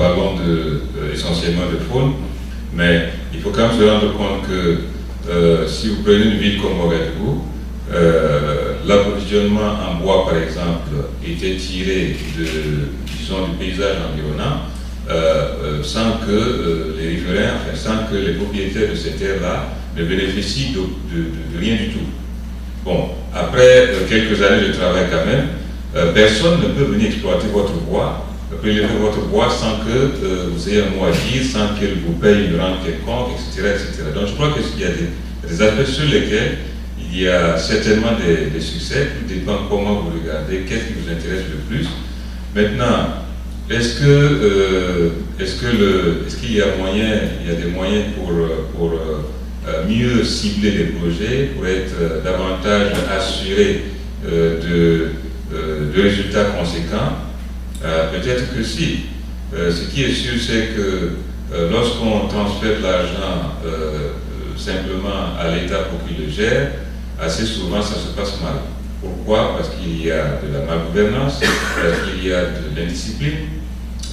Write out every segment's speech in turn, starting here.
parlons essentiellement de faune, mais il faut quand même se rendre compte que si vous prenez une ville comme Ouagadougou, l'approvisionnement en bois, par exemple, était tiré disons, du paysage environnant, sans que les riverains, enfin, sans que les propriétaires de ces terres-là ne bénéficient de rien du tout. Bon, après quelques années de travail quand même, personne ne peut venir exploiter votre bois, prélever votre bois sans que vous ayez un mot à dire, sans qu'il vous paye une rente quelconque, etc., etc. Donc je crois qu'il y a des aspects sur lesquels il y a certainement des succès, tout dépend comment vous regardez, qu'est-ce qui vous intéresse le plus. Maintenant, est-ce qu'il y a des moyens pour mieux cibler les projets, pour être davantage assuré de résultats conséquents? Peut-être que si. Ce qui est sûr, c'est que lorsqu'on transfère de l'argent simplement à l'État pour qu'il le gère, assez souvent ça se passe mal. Pourquoi? Parce qu'il y a de la malgouvernance, parce qu'il y a de l'indiscipline.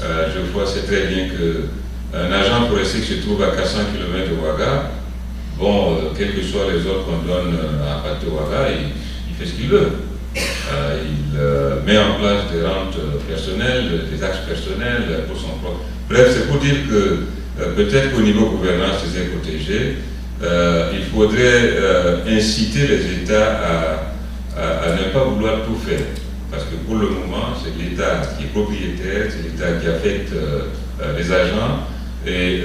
Je sais très bien qu'un agent forestier qui se trouve à 400 km de Ouaga, bon, quels que soient les ordres qu'on donne à partir de Ouaga, il fait ce qu'il veut. Il met en place des rentes personnelles, des axes personnels pour son propre. Bref, c'est pour dire que peut-être qu'au niveau gouvernance des aires protégées, il faudrait inciter les États à ne pas vouloir tout faire. Parce que pour le moment, c'est l'État qui est propriétaire, c'est l'État qui affecte les agents. Et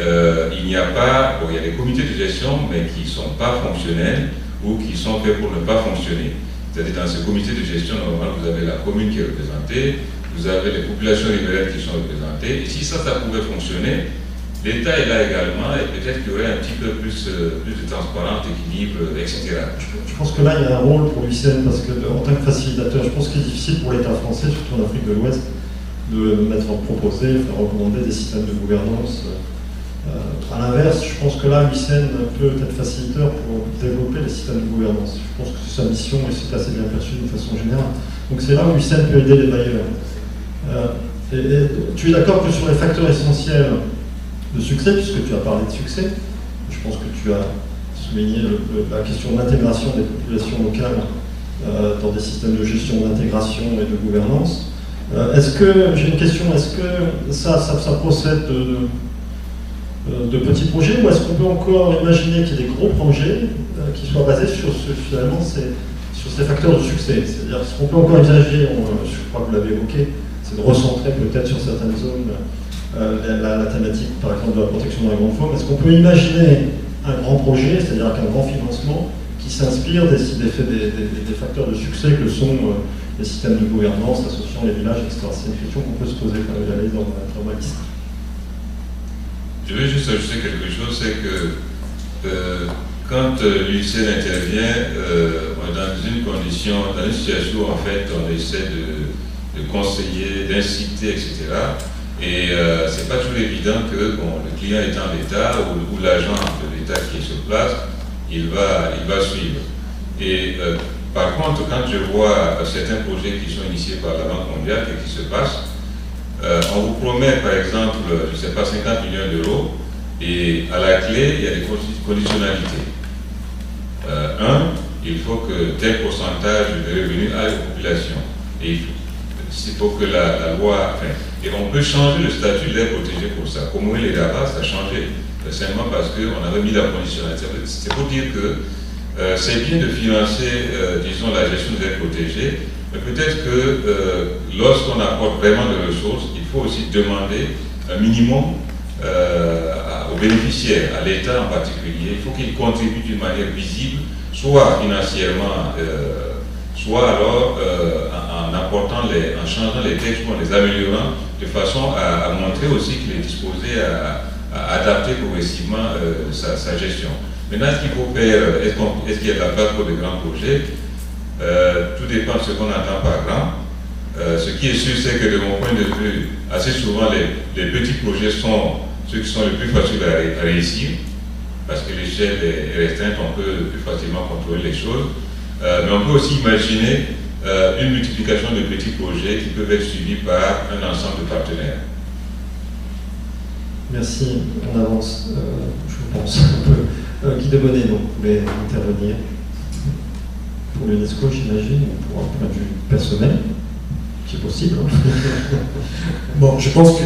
il n'y a pas, bon, il y a des comités de gestion, mais qui ne sont pas fonctionnels ou qui sont faits pour ne pas fonctionner. C'est-à-dire dans ce comité de gestion, normalement, vous avez la commune qui est représentée, vous avez les populations riveraines qui sont représentées, et si ça pouvait fonctionner, l'État est là également, et peut-être qu'il y aurait un petit peu plus de transparence, d'équilibre, etc. Je pense que là, il y a un rôle pour l'UICN, parce qu'en tant que facilitateur, je pense qu'il est difficile pour l'État français, surtout en Afrique de l'Ouest, de proposer, de recommander des systèmes de gouvernance. À l'inverse, je pense que là, l'UICN peut être facilitateur pour développer les systèmes de gouvernance. Je pense que c'est sa mission et c'est assez bien perçu d'une façon générale. Donc c'est là où l'UICN peut aider les bailleurs. Tu es d'accord que sur les facteurs essentiels de succès, puisque tu as parlé de succès, je pense que tu as souligné la question de l'intégration des populations locales dans des systèmes de gestion d'intégration et de gouvernance. J'ai une question, est-ce que ça procède de petits projets, ou est-ce qu'on peut encore imaginer qu'il y ait des gros projets qui soient basés sur ces facteurs de succès? C'est-à-dire, ce qu'on peut encore envisager, je crois que vous l'avez évoqué, c'est de recentrer peut-être sur certaines zones la thématique, par exemple, de la protection de la grande faune. Est-ce qu'on peut imaginer un grand projet, c'est-à-dire avec un grand financement, qui s'inspire des facteurs de succès que sont les systèmes de gouvernance associant les villages, etc. C'est une question qu'on peut se poser quand elle est dans ma liste. Je vais juste ajouter quelque chose, c'est que quand l'UICN intervient, on est dans une situation où en fait on essaie de conseiller, d'inciter, etc. Et c'est pas toujours évident que le client étant l'État ou l'agent de l'État qui est sur place, il va suivre. Et par contre, quand je vois certains projets qui sont initiés par la Banque mondiale et qui se passent, on vous promet par exemple, je ne sais pas, 50 millions d'euros, et à la clé, il y a des conditionnalités. Il faut que tel pourcentage de revenus aille aux populations. Et il faut que la loi... et on peut changer le statut de l'aire protégée pour ça. Comme les Dava, ça a changé, simplement parce qu'on avait mis la conditionnalité. C'est pour dire que c'est bien de financer, disons, la gestion des aires protégées, mais peut-être que lorsqu'on apporte vraiment des ressources, il faut aussi demander un minimum aux bénéficiaires, à l'État en particulier. Il faut qu'il contribue d'une manière visible, soit financièrement, soit alors en changeant les textes ou en les améliorant, de façon à montrer aussi qu'il est disposé à adapter progressivement sa gestion. Maintenant, est-ce qu'il faut faire, est-ce qu'il y a de la place pour de grands projets? Tout dépend de ce qu'on entend par grand. Ce qui est sûr, c'est que de mon point de vue, assez souvent, les petits projets sont ceux qui sont les plus faciles à réussir, parce que l'échelle est restreinte, on peut plus facilement contrôler les choses. Mais on peut aussi imaginer une multiplication de petits projets qui peuvent être suivis par un ensemble de partenaires. Merci, on avance, je pense. Guy Debonnet, donc, voulait intervenir pour l'UNESCO, j'imagine, pour un point de vue personnel, qui est possible. Bon, je pense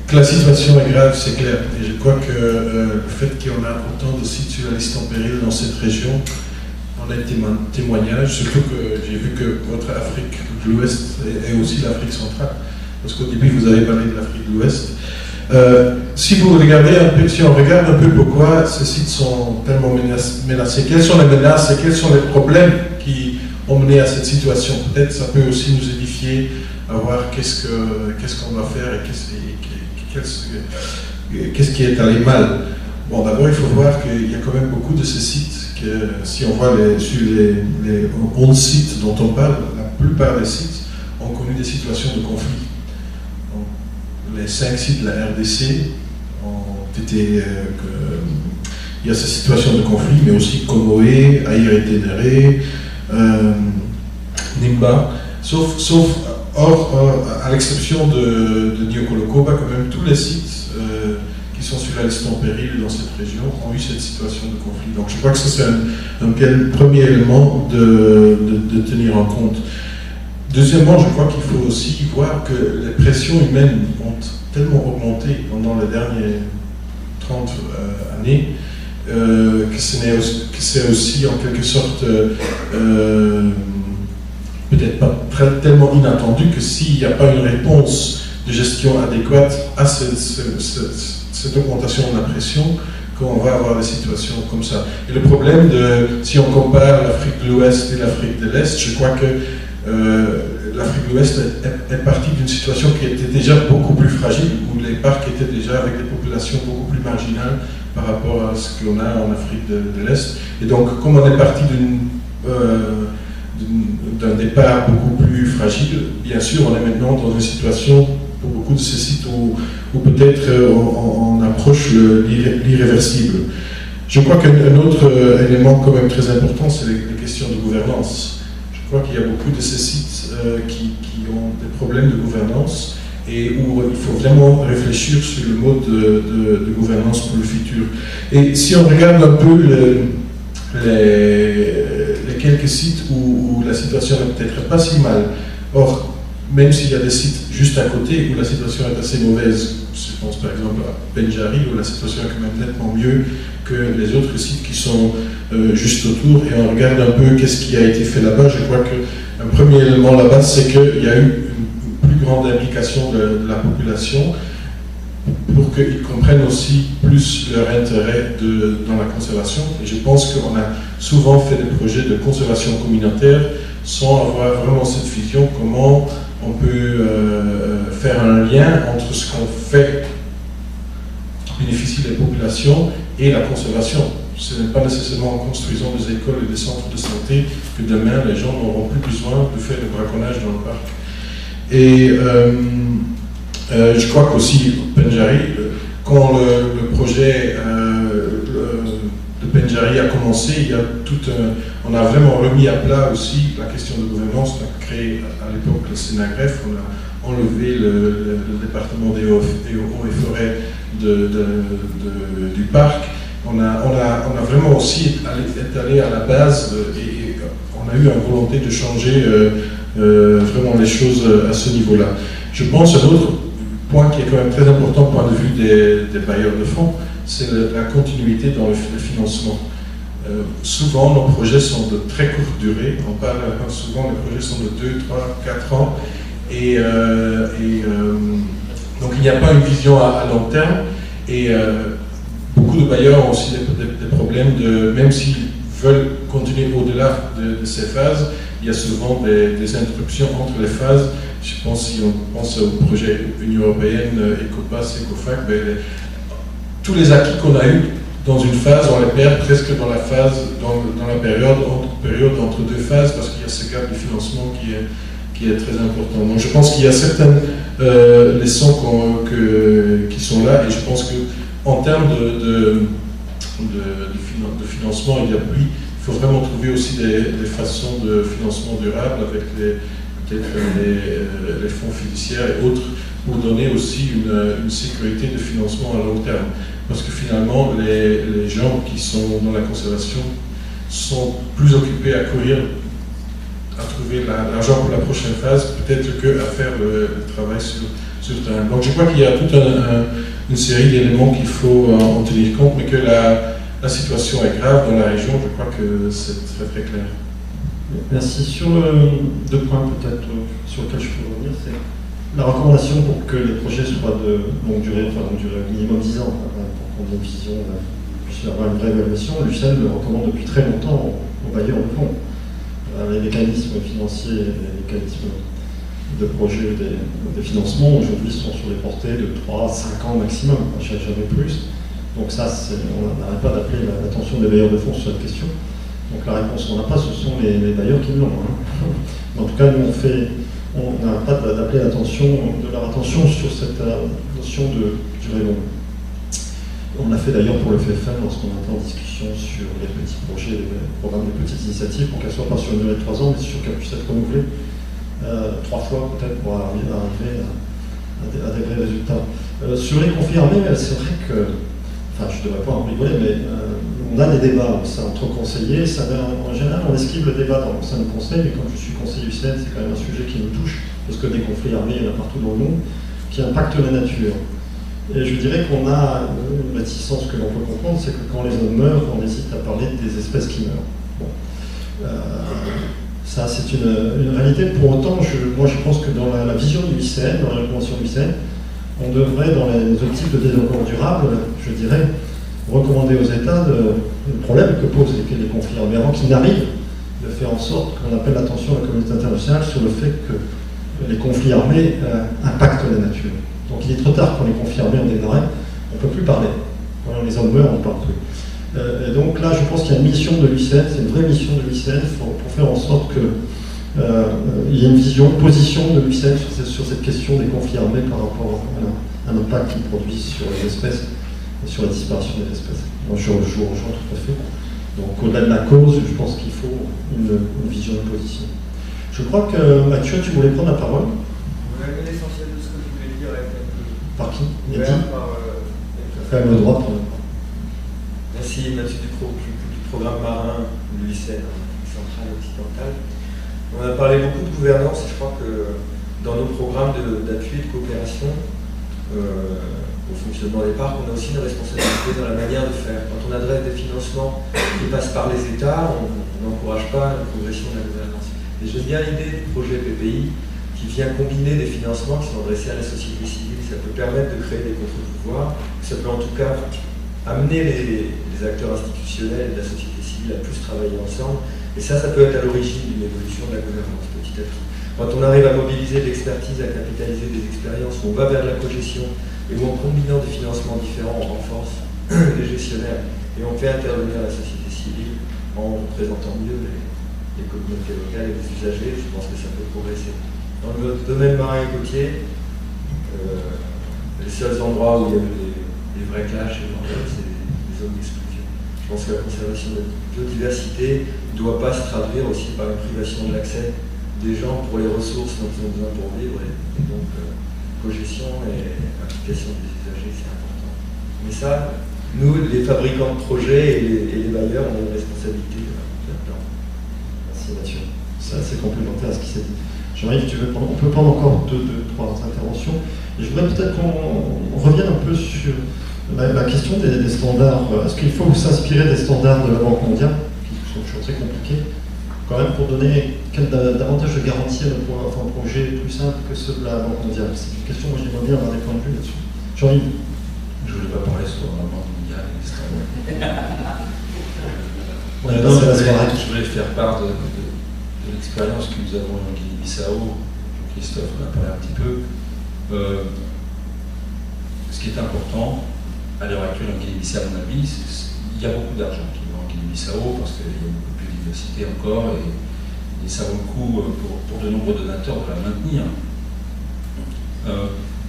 que la situation est grave, c'est clair. Et je crois que le fait qu'on a autant de sites sur la liste en péril dans cette région en est témoignage, surtout que j'ai vu que votre Afrique de l'Ouest est aussi l'Afrique centrale. Parce qu'au début, vous avez parlé de l'Afrique de l'Ouest. Si vous regardez un peu, si on regarde un peu pourquoi ces sites sont tellement menacés, quelles sont les menaces et quels sont les problèmes qui ont mené à cette situation, peut-être ça peut aussi nous édifier à voir qu'est-ce qu'on va faire et qu'est-ce qui est allé mal. Bon, d'abord, il faut voir qu'il y a quand même beaucoup de ces sites, que si on voit sur les 11 sites dont on parle, la plupart des sites ont connu des situations de conflit. Donc, les 5 sites de la RDC ont été... il y a ces situations de conflit, mais aussi Komoé, Aïr et Ténéré, Nimba, or, à l'exception de Niokolo-Koba, quand même tous les sites qui sont sur la liste en péril dans cette région ont eu cette situation de conflit. Donc je crois que ça c'est un premier élément de tenir en compte. Deuxièmement, je crois qu'il faut aussi voir que les pressions humaines ont tellement augmenté pendant les dernières 30 années que c'est aussi en quelque sorte peut-être pas tellement inattendu que s'il n'y a pas une réponse de gestion adéquate à cette augmentation de la pression, qu'on va avoir des situations comme ça. Et le problème, si on compare l'Afrique de l'Ouest et l'Afrique de l'Est, je crois que l'Afrique de l'Ouest est partie d'une situation qui était déjà beaucoup plus fragile, où les parcs étaient déjà avec des populations beaucoup plus marginales par rapport à ce qu'on a en Afrique de l'Est. Et donc, comme on est parti d'un départ beaucoup plus fragile, bien sûr, on est maintenant dans une situation, pour beaucoup de ces sites, où peut-être on approche l'irréversible. Je crois qu'un autre élément quand même très important, c'est les questions de gouvernance. Je crois qu'il y a beaucoup de ces sites qui ont des problèmes de gouvernance et où il faut vraiment réfléchir sur le mode de gouvernance pour le futur. Et si on regarde un peu les quelques sites où la situation n'est peut-être pas si mal, or, même s'il y a des sites juste à côté où la situation est assez mauvaise, je pense par exemple à Pendjari, où la situation est quand même nettement mieux que les autres sites qui sont juste autour, et on regarde un peu qu'est-ce qui a été fait là-bas, je crois qu'un premier élément là-bas, c'est qu'il y a eu une plus grande implication de la population pour qu'ils comprennent aussi plus leur intérêt dans la conservation. Et je pense qu'on a souvent fait des projets de conservation communautaire sans avoir vraiment cette vision, comment on peut faire un lien entre ce qu'on fait qui bénéficie des populations et la conservation. Ce n'est pas nécessairement en construisant des écoles et des centres de santé que demain les gens n'auront plus besoin de faire du braconnage dans le parc. Et je crois qu'aussi Pendjari, quand le projet de Pendjari a commencé, il y a on a vraiment remis à plat aussi la question de gouvernance. On a créé à l'époque le Sénagref, on a enlevé le département des eaux et forêts du parc. On a vraiment aussi été allé à la base et on a eu une volonté de changer vraiment les choses à ce niveau-là. Je pense à un autre point qui est quand même très important du point de vue des bailleurs de fonds, c'est la continuité dans le financement. Souvent, nos projets sont de très courte durée. On parle souvent, les projets sont de 2, 3, 4 ans. Et donc, il n'y a pas une vision à long terme. Et beaucoup de bailleurs ont aussi des problèmes, même s'ils veulent continuer au-delà de ces phases, il y a souvent des interruptions entre les phases. Je pense, si on pense au projet Union Européenne, ECOPAS, ECOFAC, tous les acquis qu'on a eus dans une phase, on les perd presque dans la période entre deux phases, parce qu'il y a ce gap de financement qui est très important. Donc je pense qu'il y a certaines leçons qui sont là, et je pense qu'en termes de financement et d'appui, il faut vraiment trouver aussi des façons de financement durable avec peut-être les fonds fiduciaires et autres pour donner aussi une sécurité de financement à long terme. Parce que finalement, les gens qui sont dans la conservation sont plus occupés à courir, à trouver l'argent pour la prochaine phase, peut-être qu'à faire le travail sur le terrain. Donc je crois qu'il y a toute une série d'éléments qu'il faut en tenir compte, mais que la situation est grave dans la région, je crois que c'est très très clair. Merci. Sur deux points peut-être sur lesquels je peux revenir, c'est la recommandation pour que les projets soient de longue durée, minimum 10 ans, pour qu'on ait une vision, puisse avoir une vraie évaluation. L'UCL le recommande depuis très longtemps aux bailleurs de fonds. Les mécanismes financiers, les mécanismes de projets, des financements aujourd'hui sont sur des portées de 3 à 5 ans maximum, jamais plus. Donc ça, on n'arrête pas d'appeler l'attention des bailleurs de fonds sur cette question. Donc la réponse, on n'a pas, ce sont les bailleurs qui l'ont. En tout cas, nous, on n'arrête pas d'appeler leur attention sur cette notion de durée longue. On l'a fait d'ailleurs pour le FFM lorsqu'on était en discussion sur les petits projets, les programmes des petites initiatives, pour qu'elles ne soient pas sur une durée de 3 ans, mais sur qu'elles puissent être renouvelées 3 fois peut-être pour arriver à des vrais résultats. Sur les conflits armés, c'est vrai que, enfin je ne devrais pas en rigoler, mais on a des débats entre conseillers. En général, on esquive le débat au sein du conseil, mais quand je suis conseiller UCN, c'est quand même un sujet qui nous touche, parce que des conflits armés, il y en a partout dans le monde, qui impactent la nature. Et je dirais qu'on a une réticence que l'on peut comprendre, c'est que quand les hommes meurent, on hésite à parler des espèces qui meurent. Bon. Ça, c'est une réalité. Pour autant, moi je pense que dans la vision du ICN, dans la convention du ICN, on devrait, dans les objectifs de développement durable, je dirais, recommander aux États le problème que posent les conflits armés avant qu'ils n'arrivent, de faire en sorte qu'on appelle l'attention de la communauté internationale sur le fait que les conflits armés impactent la nature. Donc il est trop tard quand les conflits armés ont démarré, on ne peut plus parler. Quand les hommes meurent, on ne parle plus. Et donc là, je pense qu'il y a une mission de l'UCN, c'est une vraie mission de l'UCN pour faire en sorte qu'il y ait une vision, une position de l'UCN sur cette question des conflits armés par rapport à l'impact qu'ils produisent sur les espèces et sur la disparition des espèces. Donc je rejoins tout à fait. Donc au-delà de la cause, je pense qu'il faut une vision, une position. Je crois que Mathieu, tu voulais prendre la parole. Vous avez l'essentiel de ce que je voulais dire avec un peu. Par qui? Par le droit de prendre. Merci Mathieu du programme marin de l'UICN, centrale occidentale. On a parlé beaucoup de gouvernance et je crois que dans nos programmes d'appui et de coopération au fonctionnement des parcs, on a aussi une responsabilité dans la manière de faire. Quand on adresse des financements qui passent par les États, on n'encourage pas la progression de la gouvernance. Et j'aime bien l'idée du projet PPI qui vient combiner des financements qui sont adressés à la société civile. Ça peut permettre de créer des contre-pouvoirs, ça peut en tout cas amener les acteurs institutionnels et de la société civile à plus travailler ensemble. Et ça peut être à l'origine d'une évolution de la gouvernance petit à petit. Quand on arrive à mobiliser de l'expertise, à capitaliser des expériences, où on va vers la cogestion, et où en combinant des financements différents, on renforce les gestionnaires, et on fait intervenir la société civile en représentant mieux les communautés locales et les usagers, je pense que ça peut progresser. Dans le domaine marin et côtier, les seuls endroits où il y a eu des vrais clashs, c'est des zones d'exclusion. Je pense que la conservation de la biodiversité ne doit pas se traduire aussi par une privation de l'accès des gens pour les ressources dont ils ont besoin pour vivre. Et donc, cogestion et implication des usagers, c'est important. Mais ça, nous, les fabricants de projets et les bailleurs, on a une responsabilité là-dedans. Merci Mathieu. C'est assez complémentaire à ce qui s'est dit. Jean-Yves, on peut prendre encore deux, trois interventions. Et je voudrais peut-être qu'on revienne un peu sur la question des standards. Est-ce qu'il faut s'inspirer des standards de la Banque mondiale, qui sont toujours très compliqués, quand même pour donner davantage de garanties à un projet plus simple que ceux de la Banque mondiale? C'est une question, moi j'aimerais bien avoir des points de vue là-dessus. Jean-Yves. Je ne voulais pas parler sur la Banque mondiale et les standards. Je voulais faire part de l'expérience que nous avons en Guinée-Bissau. Christophe en a parlé un petit peu. Ce qui est important à l'heure actuelle en Guinée-Bissau, à mon avis, il y a beaucoup d'argent qui va en Guinée-Bissau parce qu'il y a beaucoup de biodiversité encore et ça vaut le coup pour de nombreux donateurs de la maintenir.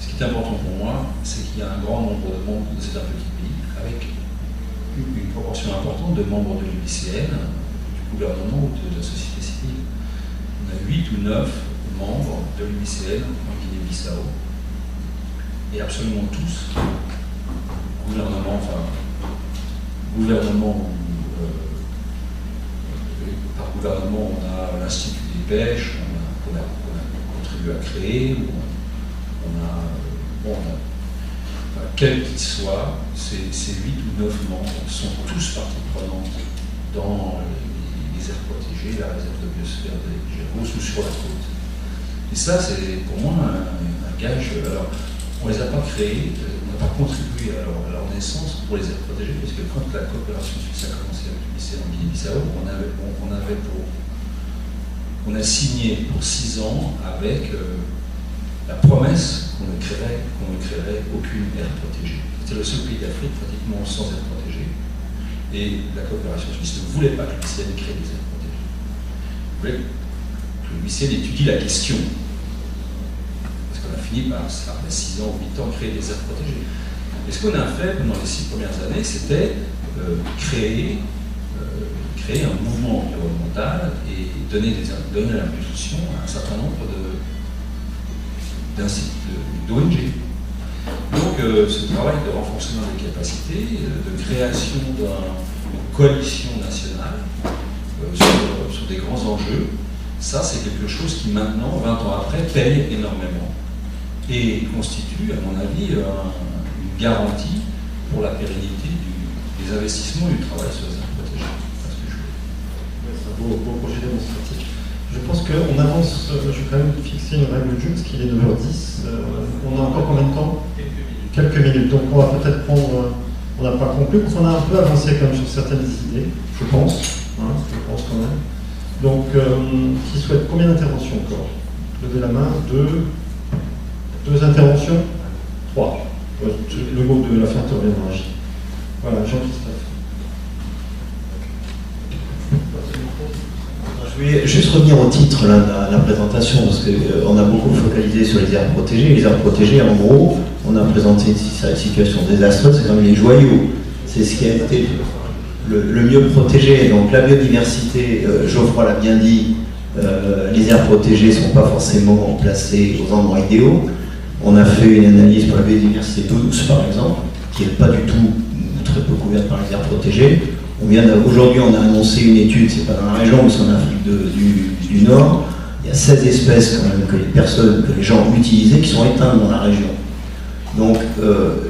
Ce qui est important pour moi, c'est qu'il y a un grand nombre de membres de cet petit pays avec une proportion importante de membres de l'UICN, du gouvernement ou de la société civile. On a 8 ou 9 membres de l'UICN en Guinée-Bissau. et absolument tous, gouvernement, par gouvernement, on a l'Institut des pêches, qu'on a contribué à créer, quel qu'il soit, ces 8 ou 9 membres sont tous partie prenante dans les aires protégées, la réserve de biosphère des Gémeaux ou sur la côte. Et ça, c'est pour moi un gage. Alors, on ne les a pas créés, on n'a pas contribué à leur naissance pour les aires protégées, parce que quand la coopération suisse a commencé avec le lycée en Guinée-Bissau, on a signé pour 6 ans avec la promesse qu'on ne créerait aucune aire protégée. C'était le seul pays d'Afrique pratiquement sans aire protégée. Et la coopération suisse ne voulait pas que le lycée crée des aires protégées. Il voulait que le lycée étudie la question. Parce qu'on a fini par, après 6 ans, 8 ans, créer des aires protégées. Et ce qu'on a fait pendant les 6 premières années, c'était créer un mouvement environnemental et donner l'impulsion à un certain nombre d'ONG. Donc ce travail de renforcement des capacités, de création d'une coalition nationale sur des grands enjeux, ça c'est quelque chose qui maintenant, 20 ans après, paye énormément et constitue, à mon avis, une garantie pour la pérennité des investissements et du travail sur les aires protégées. C'est un beau projet démonstratif. Je pense qu'on avance, je vais quand même fixer une règle du jeu, parce qu'il est 9h10. On a encore combien de temps? Quelques minutes. Donc on va peut-être prendre, on n'a pas conclu, parce qu'on a un peu avancé quand même sur certaines idées, je pense quand même. Donc, qui souhaite combien d'interventions encore? Levez la main. 2 interventions? 3. Le mot de la fin te reviendra. Voilà, Jean-Christophe. Je vais juste revenir au titre là, de la présentation, parce qu'on a beaucoup focalisé sur les aires protégées. Les aires protégées, en gros, on a présenté une situation désastreuse, c'est comme les joyaux. C'est ce qui a été le mieux protégé. Donc la biodiversité, Geoffroy l'a bien dit, les aires protégées ne sont pas forcément placées aux endroits idéaux. On a fait une analyse pour la biodiversité d'eau douce, par exemple, qui n'est pas du tout très peu couverte par les aires protégées. Aujourd'hui, on a annoncé une étude, c'est pas dans la région, mais c'est en Afrique du Nord. Il y a 16 espèces quand même que les gens ont utilisées qui sont éteintes dans la région. Donc,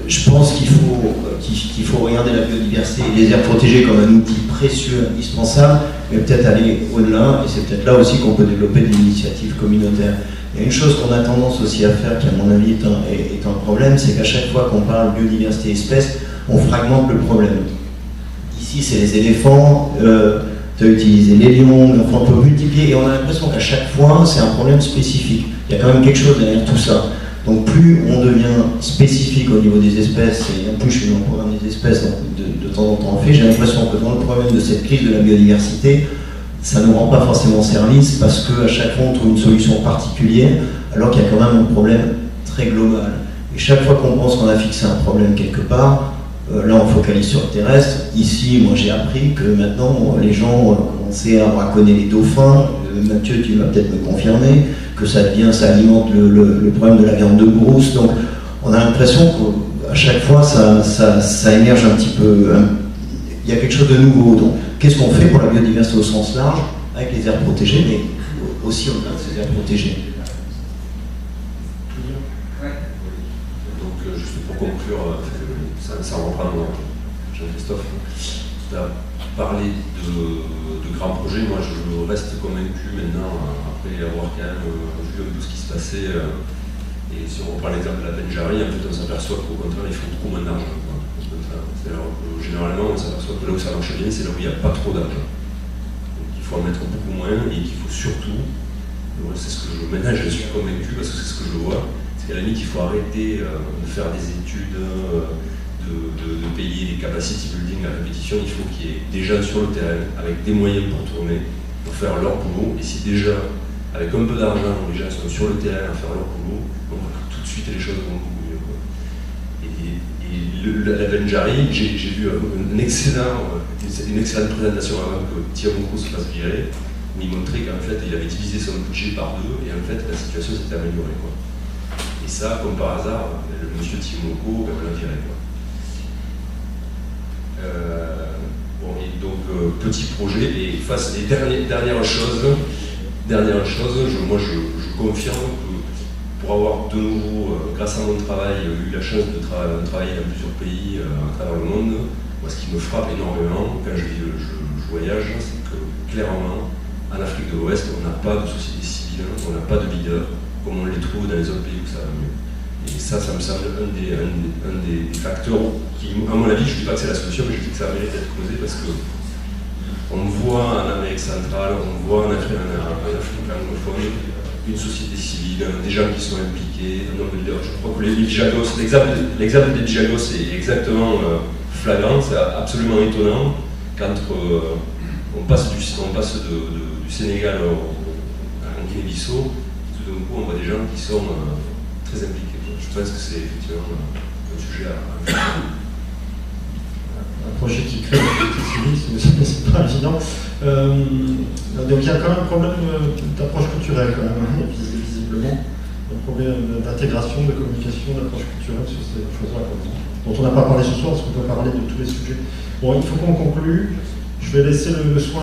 je pense qu'il faut regarder la biodiversité et les aires protégées comme un outil précieux, indispensable, mais peut-être aller au-delà, et c'est peut-être là aussi qu'on peut développer des initiatives communautaires. Il y a une chose qu'on a tendance aussi à faire, qui à mon avis est un problème, c'est qu'à chaque fois qu'on parle biodiversité espèces, on fragmente le problème. Ici, c'est les éléphants, tu as utilisé les lions, mais on peut multiplier, et on a l'impression qu'à chaque fois, c'est un problème spécifique. Il y a quand même quelque chose derrière tout ça. Donc plus on devient spécifique au niveau des espèces, et en plus je suis dans le programme des espèces, donc de temps en temps on fait, j'ai l'impression que dans le problème de cette crise de la biodiversité, ça ne nous rend pas forcément service, parce qu'à chaque fois on trouve une solution particulière, alors qu'il y a quand même un problème très global. Et chaque fois qu'on pense qu'on a fixé un problème quelque part, là on focalise sur le terrestre. Ici, moi j'ai appris que maintenant les gens commençaient à braconner les dauphins. Mathieu, tu vas peut-être me confirmer que ça alimente le problème de la viande de brousse. Donc on a l'impression qu'à chaque fois ça émerge un petit peu. Il y a quelque chose de nouveau. Donc qu'est-ce qu'on fait pour la biodiversité au sens large, avec les aires protégées, mais aussi au-delà de ces aires protégées? Donc juste pour conclure, ça reprend Jean-Christophe, tu as parlé de grands projets. Moi je reste convaincu maintenant, après avoir quand même vu un peu ce qui se passait, et si on reprend l'exemple de la Benjari, en fait on s'aperçoit qu'au contraire ils font trop moins d'argent. Généralement on s'aperçoit que là où ça marche bien, c'est là où il n'y a pas trop d'argent. Donc il faut en mettre beaucoup moins, et qu'il faut surtout, c'est ce que maintenant je suis convaincu parce que c'est ce que je vois, c'est qu'à la limite il faut arrêter de faire des études, de payer des capacity building à répétition. Il faut qu'il y ait des gens sur le terrain avec des moyens pour tourner, pour faire leur boulot, et si déjà avec un peu d'argent les gens sont sur le terrain à faire leur boulot, donc tout de suite les choses vont beaucoup mieux, quoi. Et la Benjari, j'ai vu une excellente présentation avant que Thierry Monco se fasse virer, où il montrait qu'en fait il avait divisé son budget par 2, et en fait la situation s'était améliorée, quoi. Et ça, comme par hasard, le monsieur Timoko, ben, on l'a viré. Bon, et donc, petit projet, et dernière chose, moi je confirme que pour avoir de nouveau, grâce à mon travail, eu la chance de travailler dans plusieurs pays à travers le monde, moi ce qui me frappe énormément quand je voyage, c'est que clairement, en Afrique de l'Ouest, on n'a pas de société civile, on n'a pas de leader, comme on les trouve dans les autres pays où ça va mieux. Et ça me semble un des facteurs qui, à mon avis, je ne dis pas que c'est la solution, mais je dis que ça mérite d'être creusé parce que on voit en Amérique centrale, on voit en Afrique anglophone, une société civile, des gens qui sont impliqués, un nombre de leaders. Je crois que l'exemple des Djagos est exactement flagrant, c'est absolument étonnant quand on passe du Sénégal en Guinée-Bissau, tout d'un coup on voit des gens qui sont très impliqués. Je pense que c'est effectivement un sujet à faire. Un projet qui crée la société civile, c'est pas évident. Donc il y a quand même un problème d'approche culturelle, quand même, visiblement. Un problème d'intégration, de communication, d'approche culturelle sur ces choses-là, dont on n'a pas parlé ce soir, parce qu'on peut parler de tous les sujets. Bon, il faut qu'on conclue. Je vais laisser le soin.